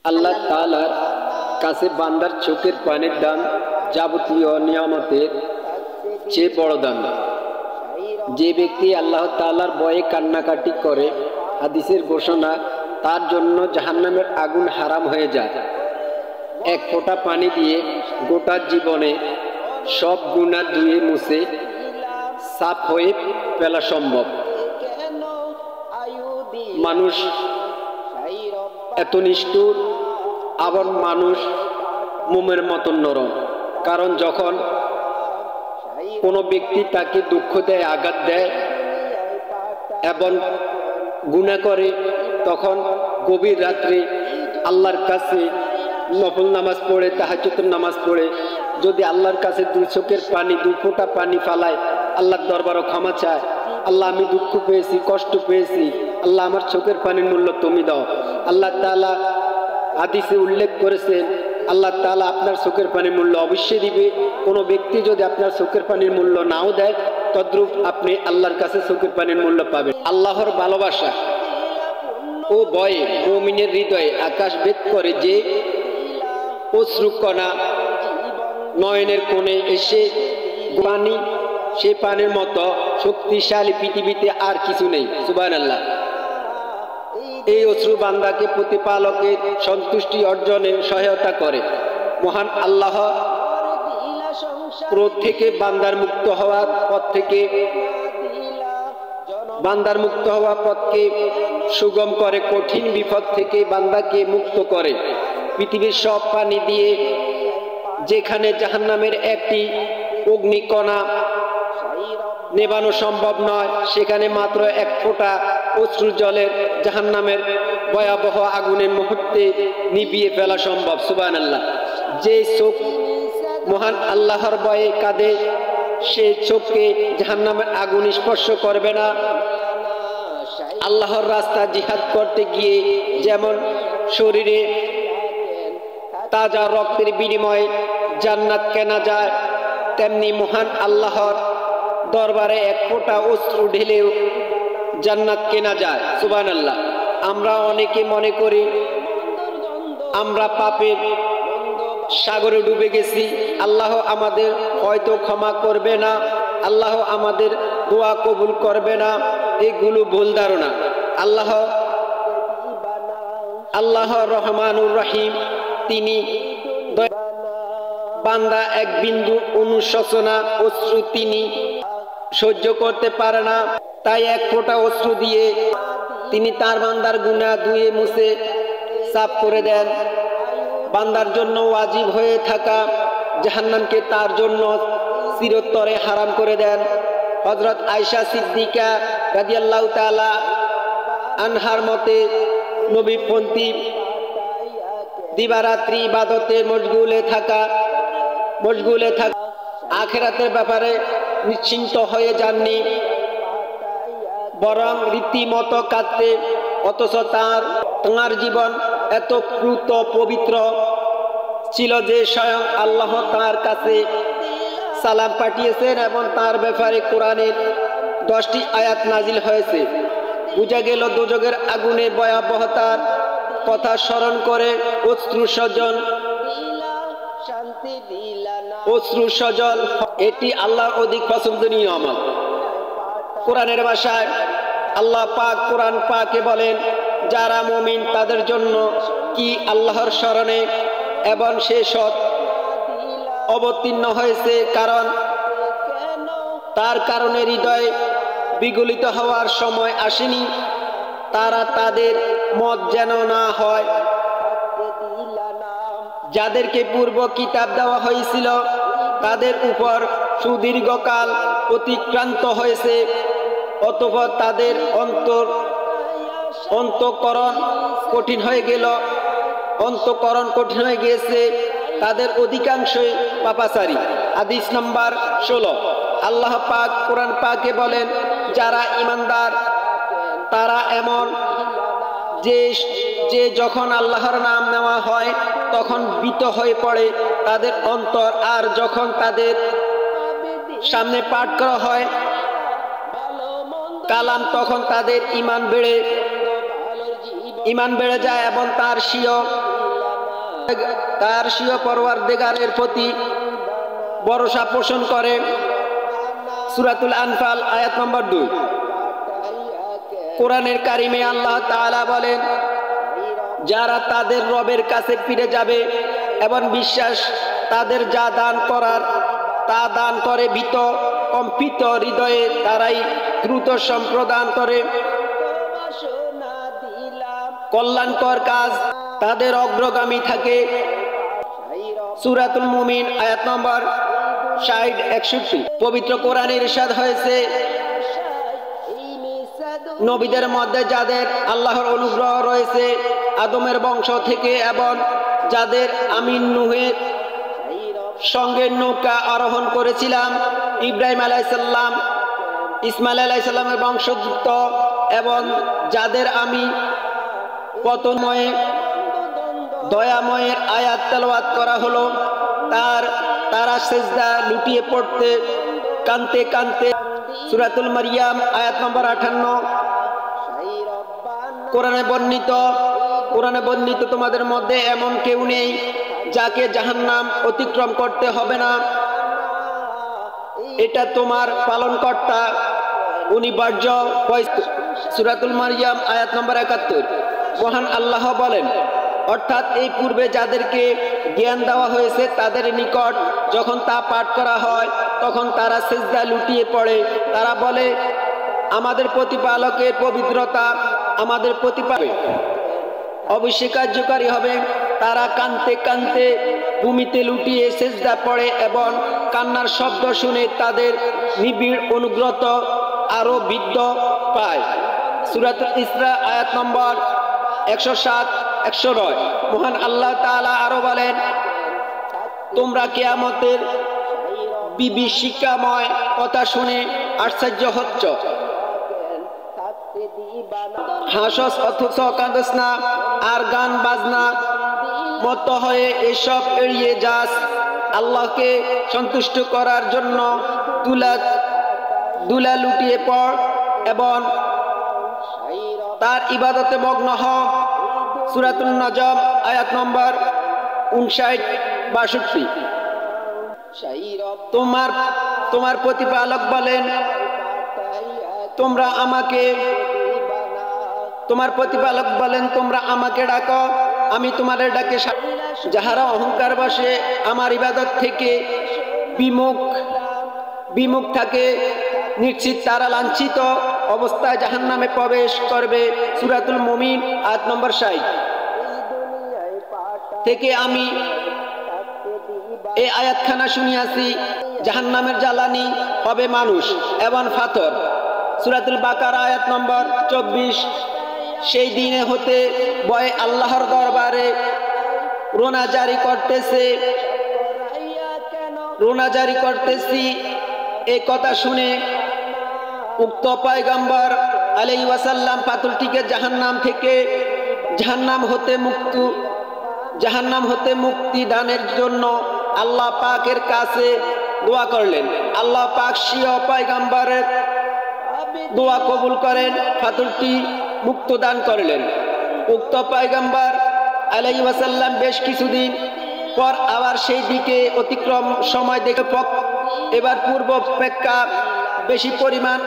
আল্লাহ তাআলার কাছে বান্দার চোখের পানির দান যাবতীয় নিয়ামতের চেয়ে বড় দান। যে ব্যক্তি আল্লাহ তাআলার ভয়ে কান্নাকাটি করে, হাদিসের ঘোষণা, তার জন্য জাহান্নামের আগুন হারাম হয়ে যায়। এক ফোঁটা পানি দিয়ে গোটা জীবনে সব গুনাহ ধুয়ে মুছে সাফ হয়ে ফেলা সম্ভব। মানুষ এত নিষ্ঠুর, আবার মানুষ মোমের মতন নরম। কারণ যখন কোনো ব্যক্তি তাকে দুঃখ দেয়, আঘাত দেয় এবং গুনাহ করে, তখন গভীর রাত্রে আল্লাহর কাছে নফল নামাজ পড়ে, তাহাজ্জুদের নামাজ পড়ে যদি আল্লাহর কাছে দুই চোখের পানি, দুই ফোঁটা পানি ফালায়, আল্লাহর দরবারে ক্ষমা চায়, আল্লাহ আমি দুঃখ পেয়েছি, কষ্ট পেয়েছি, আল্লাহ আমার চোখের পানির মূল্য তুমি দাও। আল্লাহ তাআলা হাদিসে উল্লেখ করেছেন, আল্লাহ তাআলা আপনার চোখের পানির মূল্য অবশ্যই দিবে। কোনো ব্যক্তি যদি আপনার চোখের পানির মূল্য নাও দেয়, তদ্রূপ আপনি আল্লাহর কাছে চোখের পানির মূল্য পাবেন। আল্লাহর ভালোবাসা ও ভয়ে মুমিনের হৃদয়ে আকাশ ভেদ করে যে অশ্রুকণা নয়নের কোণে এসে পানি, সে পানির মতো শক্তিশালী পৃথিবীতে আর কিছু নেই। সুবহানাল্লাহ। এই অশ্রু বান্দাকে প্রতিপালকের সন্তুষ্টি অর্জনে সহায়তা করে। মহান আল্লাহ ক্রোধ থেকে বান্দার মুক্ত হওয়ার পথকে সুগম করে, কঠিন বিপদ থেকে বান্দাকে মুক্ত করে। পৃথিবীর সব পানি দিয়ে যেখানে জাহান্নামের একটি অগ্নিকণা নেভানো সম্ভব নয়, সেখানে মাত্র এক ফোঁটা অশ্রু জলের জাহান্নামের ভয়াবহ আগুনের মুহূর্তে নিভিয়ে ফেলা সম্ভব। সুবহানাল্লাহ। যে চোখ মহান আল্লাহর ভয়ে কাঁদে, সে চোখকে জাহান্নামের আগুন স্পর্শ করবে না। আল্লাহর রাস্তা জিহাদ করতে গিয়ে যেমন শরীরে তাজা রক্তের বিনিময়ে জান্নাত কেনা যায়, তেমনি মহান আল্লাহর দরবারে এক ফোঁটা অশ্রু ঢেলেও জান্নাত কেনা যায়। সুবহানাল্লাহ। আমরা অনেকে মনে করি আমরা পাপের সাগরে ডুবে গেছি, আল্লাহ আমাদের হয়তো ক্ষমা করবে না, আল্লাহ আমাদের দোয়া কবুল করবে না। এগুলো ভুল ধারণা। আল্লাহ রহমানুর রহিম, তিনি বান্দা এক বিন্দু অনুশোচনা অশ্রু তিনি সহ্য করতে পারে না, তাই এক ফোঁটা অশ্রু দিয়ে তিনি তার বান্দার গুনাহ ধুয়ে মুছে সাফ করে দেন। বান্দার জন্য ওয়াজিব হয়ে থাকা জাহান্নামকে তার জন্য চিরতরে হারাম করে দেন। হযরত আয়েশা সিদ্দিকা রাদিয়াল্লাহু তাআলা আনহার মতে, নবীপন্থী দিবারাত্রি ইবাদতে মশগুলে থাকা আখিরাতের ব্যাপারে নিশ্চিন্ত হয়ে যাননি, বরং রীতিমতো কাঁদতে। অথচ তাঁর জীবন এত দ্রুত পবিত্র ছিল যে স্বয়ং আল্লাহ তাঁর কাছে সালাম পাঠিয়েছেন এবং তাঁর ব্যাপারে কোরআনের 10টি আয়াত নাজিল হয়েছে। বুঝা গেল দোজখের আগুনের ভয়াবহতার কথা স্মরণ করে অশ্রু সজল এটি আল্লাহর অধিক পছন্দনীয় আমল। কোরআনের ভাষায় আল্লাহ পাক কোরআন পাকে বলেন, যারা মুমিন তাদের জন্য কি আল্লাহর স্মরণে এবং সে সৎ অবতীর্ণ হয়েছে, কারণ তার কারণে হৃদয় বিগলিত হওয়ার সময় আসেনি, তারা তাদের মত যেন না হয় যাদেরকে পূর্ব কিতাব দেওয়া হয়েছিল, তাদের উপর সুদীর্ঘকাল অতিক্রান্ত হয়েছে, অতঃপর তাদের অন্তঃকরণ কঠিন হয়ে গিয়েছে, তাদের অধিকাংশই পাপাচারী। হাদিস নাম্বার 16। আল্লাহ পাক কোরআন পাকে বলেন, যারা ঈমানদার তারা এমন যে যখন আল্লাহর নাম নেওয়া হয় তখন ভীত হয়ে পড়ে তাদের অন্তর, আর যখন তাদের সামনে পাঠ করা হয় কালাম তখন তাদের ঈমান বেড়ে যায় এবং তার স্বীয় তার স্বীয় পরওয়ারদিগারের প্রতি ভরসা পোষণ করে। সূরাতুল আনফাল আয়াত নম্বর 2। কোরআনের কারিমে আল্লাহ তাআলা বলেন, যারা তাদের রবের কাছে ফিরে যাবে এবং বিশ্বাস তাদের যা দান করার তা দান করে ভীত কম্পিত হৃদয়ে তারাই দ্রুত সম্প্রদান করে কল্যাণকর কাজ, তাদের অগ্রগামী থাকে। সূরাতুল মুমিন আয়াত নম্বর 60-61। পবিত্র কোরআনে ইরশাদ হয়েছে, নবীদের মধ্যে যাদের আল্লাহর অনুগ্রহ রয়েছে আদমের বংশ থেকে এবং যাদের আমি নূহের সঙ্গে নৌকা আরোহণ করেছিলাম, ইব্রাহিম আলাইহিস সালাম, ইসমাইল আলাইহিস সালামের বংশোদ্ভূত এবং যাদের আমি পতনময় দয়াময়ের আয়াত তেলাওয়াত করা হলো, তারা সিজদা লুটিয়ে পড়তে কাঁদতে কাঁদতে। সূরাতুল মারইয়াম আয়াত নম্বর 58। কোরআনে বর্ণিত তোমাদের মধ্যে এমন কেউ নেই যাকে জাহান্নাম অতিক্রম করতে হবে না, এটা তোমার পালনকর্তা অনিবার্য। সূরাতুল মারইয়াম আয়াত নম্বর 71। মহান আল্লাহ বলেন, অর্থাৎ এই পূর্বে যাদেরকে জ্ঞান দেওয়া হয়েছে তাদের নিকট যখন তা পাঠ করা হয় তখন তারা সিজদা লুটিয়ে পড়ে, তারা বলে আমাদের প্রতিপালকের পবিত্রতা আমাদের প্রতিপালক অবশ্যই কার্যকারী হবে। তারা কাঁদতে কাঁদতে ভূমিতে লুটিয়ে সিজদা পড়ে এবং কান্নার শব্দ শুনে তাদের নিবিড় অনুগ্রত আরো বৃদ্ধ পায়। সূরাতুল ইসরা আয়াত নম্বর 107-109। মহান আল্লাহ তাআলা আরো বলেন, তোমরা কিয়ামতের বিভীষিকাময় কথা শুনে আশ্চর্য হচ্ছ, হাসস অথচ কাঁদস না, আর গান বাজনা মত হয়ে এসব এড়িয়ে যাস। আল্লাহকে সন্তুষ্ট করার জন্য দুলা লুটিয়ে পড় এবং তার ইবাদতে মগ্ন হ। সূরাতুন নজম আয়াত নম্বর 59-62। তোমার প্রতিপালক বলেন, তোমরা আমাকে ডাকো, আমি তোমাদের ডাকে। যাহারা অহংকার বসে আমার ইবাদত থেকে বিমুখ থাকে, নিশ্চিত তারা লাঞ্ছিত অবস্থায় জাহান্নামে প্রবেশ করবে। সূরাতুল মুমিন আয়াত নম্বর 60 থেকে আমি এই আয়াতখানা শুনিয়াছি। জাহান্নামের জ্বালানি হবে মানুষ এবং পাথর। সূরাতুল বাকারা আয়াত নম্বর 24। সেই দিনে হতে ভয়ে আল্লাহর দরবারে রোনা জারি করতেছি। এই কথা শুনে উক্ত পয়গম্বর আলাইহিস ওয়াসাল্লাম পাথরটিকে জাহান্নাম হতে মুক্তি দানের জন্য আল্লাহ পাকের কাছে দোয়া করলেন। আল্লাহ পাক স্বীয় পয়গম্বরের দোয়া কবুল করেন, পাথরটি মুক্ত দান করলেন। উক্ত পয়গম্বর আলাইহিস ওয়াসাল্লাম বেশ কিছুদিন পর আবার সেই দিকে অতিক্রম সময় দেখে এবার পূর্ব অপেক্ষা বেশি পরিমাণ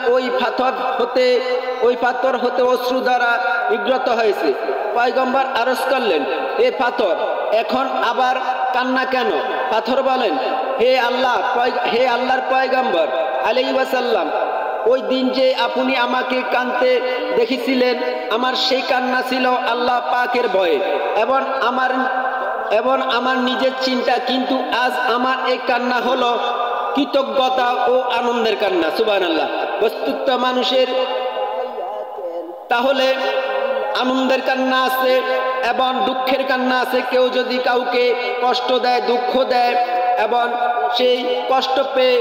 ওই পাথর হতে অশ্রু দ্বারা নিগ্রত হয়েছে। পয়গম্বর আরজ করলেন, এ পাথর এখন আবার কান্না কেন? পাথর বলেন, হে আল্লাহর পয়গম্বর আলাইহিস ওয়াসাল্লাম, ওই দিন যে আপনি আমাকে কাঁদতে দেখেছিলেন, আমার সেই কান্না ছিল আল্লাহ পাকের ভয়ে এবং আমার নিজের চিন্তা, কিন্তু আজ আমার এই কান্না হলো কৃতজ্ঞতা ও আনন্দের কান্না। সুবহানাল্লাহ। বস্তুত মানুষের তাহলে আনন্দের কান্না আছে এবং দুঃখের কান্না আছে। কেউ যদি কাউকে কষ্ট দেয়, দুঃখ দেয় এবং সেই কষ্ট পেয়ে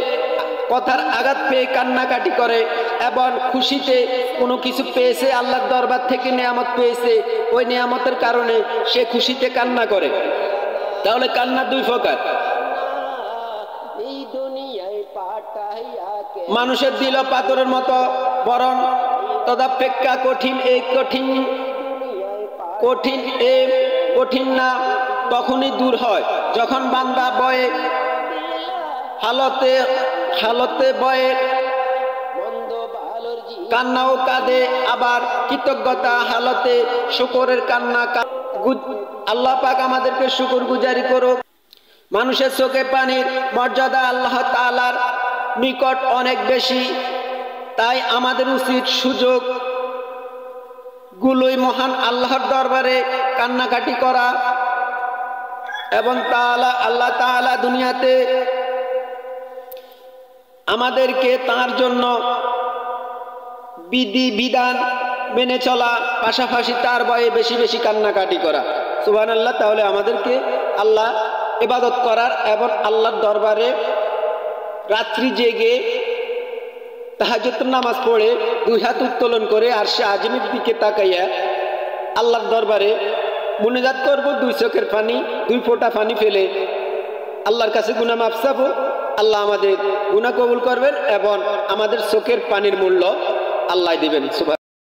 কথার আঘাত পেয়ে কান্নাকাটি করে এবং খুশিতে কোনো কিছু পেয়েছে, আল্লাহর দরবার থেকে নিয়ামত পেয়েছে, ওই নিয়ামতের কারণে সে খুশিতে কান্না করে। তাহলে কান্না দুই প্রকার। মানুষের দিল পাথরের মতো, বরং তদাপেক্ষা কঠিন না তখনই দূর হয় যখন বান্দা বয়ে হালতে বয়ে কান্নাও কাঁদে, আবার কৃতজ্ঞতা হালতে শুকরের কান্না। আল্লাহ পাক আমাদেরকে শুকর গুজারি করুক। মানুষের চোখে পানির মর্যাদা আল্লাহ তাআলার নিকট অনেক বেশি, তাই আমাদের উচিত সুযোগ গুলোই মহান আল্লাহর দরবারে কান্নাকাটি করা এবং আল্লাহ তাআলা দুনিয়াতে আমাদেরকে তার জন্য বিধি বিধান মেনে চলা, পাশাপাশি তার ভয়ে বেশি বেশি কান্নাকাটি করা। সুবহানাল্লাহ। তাহলে আমাদেরকে আল্লাহ ইবাদত করার এবং আল্লাহর দরবারে রাত্রি জেগে তাহাজ্জুদের নামাজ পড়ে দুই হাত উত্তোলন করে আরশে আজিমের দিকে তাকাইয়া আল্লাহর দরবারে মুনাজাত করব, দুই চোখের পানি, দুই ফোঁটা পানি ফেলে আল্লাহর কাছে গুনাহ মাফ চাবো। আল্লাহ আমাদের গুনাহ কবুল করবেন এবং আমাদের চোখের পানির মূল্য আল্লাহ দিবেন।